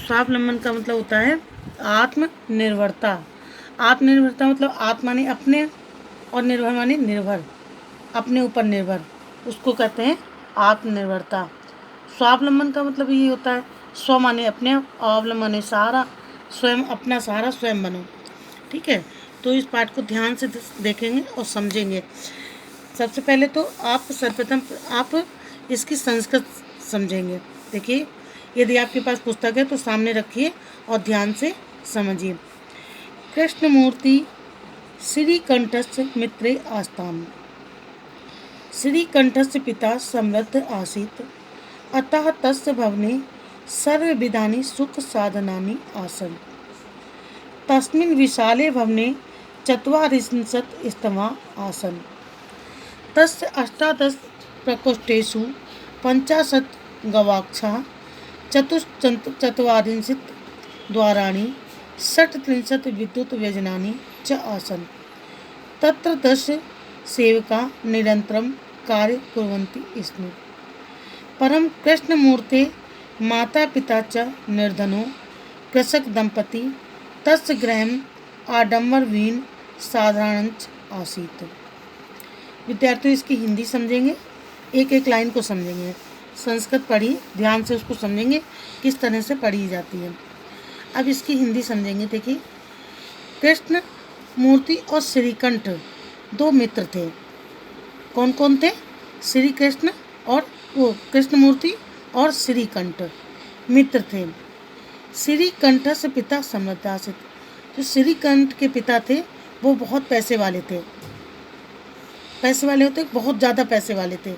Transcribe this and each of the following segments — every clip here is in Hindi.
स्वावलंबन का मतलब होता है आत्मनिर्भरता। आत्मनिर्भरता मतलब आत्मा ने अपने और निर्भर माने निर्भर, अपने ऊपर निर्भर, उसको कहते हैं आत्मनिर्भरता। स्वावलंबन का मतलब ये होता है स्व माने अपने, अवलंबन माने सहारा, स्वयं अपना सहारा स्वयं बनो। ठीक है, तो इस पाठ को ध्यान से देखेंगे और समझेंगे। सबसे पहले तो आप सर्वप्रथम आप इसकी संस्कृत समझेंगे। देखिए, यदि आपके पास पुस्तक है तो सामने रखिए और ध्यान से समझिए। कृष्णमूर्ति श्रीकंठस्य मित्रे आस्ताम। श्रीकंठस्य पिता समृद्ध आसीत्, अतः तस्य भवने सर्वविधानि सुख साधनानि आसन्। तस्मिन् विशाले भवने चत्वारिंशत् स्तम्भा आसन्। तस्य 18 प्रकोष्ठेषु 50 गवाक्षाः, चत्वारिंशत् द्वाराणि, 36 विद्युत् व्यजनानि च आसन्। तत्र 10 सेवकाः निरन्तरं कार्यं कुर्वन्ति स्म। परं कृष्णमूर्ते माता पिता च निर्धनो कृषक दंपति, तस्य गृहम् आडंबरहीन साधारणञ्च आसीत्। विद्यार्थियों इसकी हिंदी समझेंगे, एक एक लाइन को समझेंगे। संस्कृत पढ़ी ध्यान से, उसको समझेंगे किस तरह से पढ़ी जाती है। अब इसकी हिंदी समझेंगे। देखिए, कृष्ण मूर्ति और श्रीकंठ दो मित्र थे। कौन कौन थे? श्री कृष्ण और वो कृष्ण मूर्ति और श्रीकंठ मित्र थे। श्रीकंठ से पिता समृद्ध आसीत्। जो श्रीकंठ के पिता थे वो बहुत पैसे वाले थे। पैसे वाले होते, बहुत ज़्यादा पैसे वाले थे,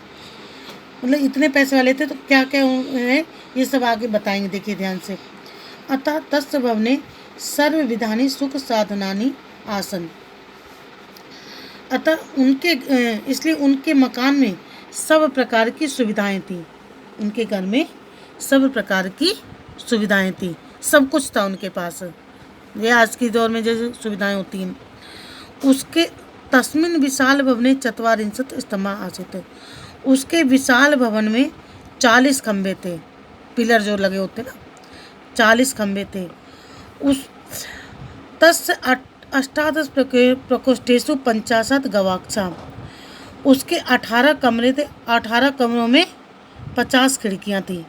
मतलब इतने पैसे वाले थे। तो क्या क्या है ये सब आगे बताएंगे, देखिए ध्यान से। अतः तस्य भवने सर्व विधानि सुख साधनानि आसन। अतः उनके इसलिए उनके मकान में सब प्रकार की सुविधाएं थी। उनके घर में सब प्रकार की सुविधाएं थी, सब कुछ था उनके पास। ये आज के दौर में जैसे सुविधाएं होती हैं। उसके तस्मिन् विशाल भवने चत्वारिंशत् स्तम्भा आसीत्। उसके विशाल भवन में 40 खंबे थे, पिलर जो लगे होते ना, 40 खंबे थे। उस तस्य 18 प्रकोष्ठेषु 50 गवाक्षाः। उसके 18 कमरे थे, 18 कमरों में 50 खिड़कियाँ थी।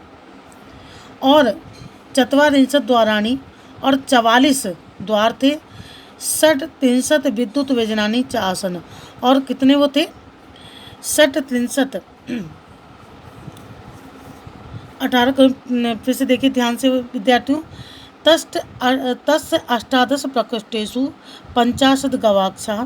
और 44 द्वाराणी, और 44 द्वार थे। 36 विद्युत व्यजनानि च आसन। और कितने वो थे? 36 18 फिर से देखिए ध्यान से विद्यार्थियों। तस्य 18 प्रकोष्ठेषु 50 गवाक्षाः।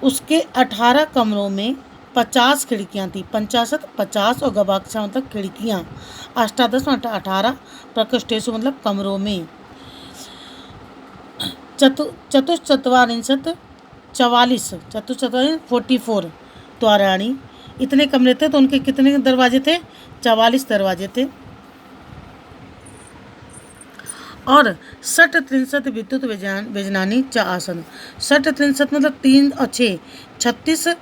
उसके 18 कमरों में 50 खिड़कियाँ थी। 50 और गवाक्षा मतलब खिड़कियाँ। 18 प्रकोष्ठेषु मतलब कमरों में। चतुश्चत्वारिंशत् 44 44 द्वाराणी, इतने कमरे थे। तो उनके कितने दरवाजे थे? 44 दरवाजे थे। और 36 विद्युत व्यजनानि च आसन। 36 मतलब 3 और 6 36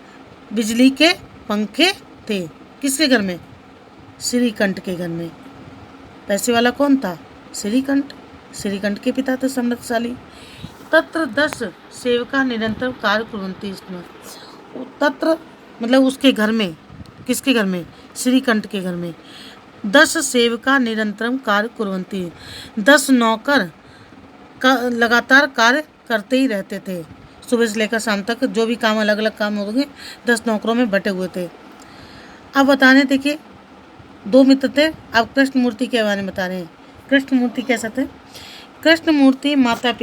बिजली के पंखे थे। किसके घर में? श्रीकंठ के घर में। पैसे वाला कौन था? श्रीकंठ। श्रीकंठ के पिता थे समृद्धशाली। तत्र 10 सेवका निरंतर कार्य कुर्वन्ति स्म। तत्र मतलब उसके घर में। किसके घर में? श्रीकंठ के घर में। 10 सेवका निरंतरम कार्य कुर्वन्ति। 10 नौकर का लगातार कार्य करते ही रहते थे। सुबह से लेकर शाम तक जो भी काम, अलग अलग काम होंगे, 10 नौकरों में बटे हुए थे। अब बताने, देखिए 2 मित्र थे। अब कृष्ण मूर्ति के बारे में बता रहे हैं। कृष्ण मूर्ति कैसा थे? कृष्ण मूर्ति माता पिता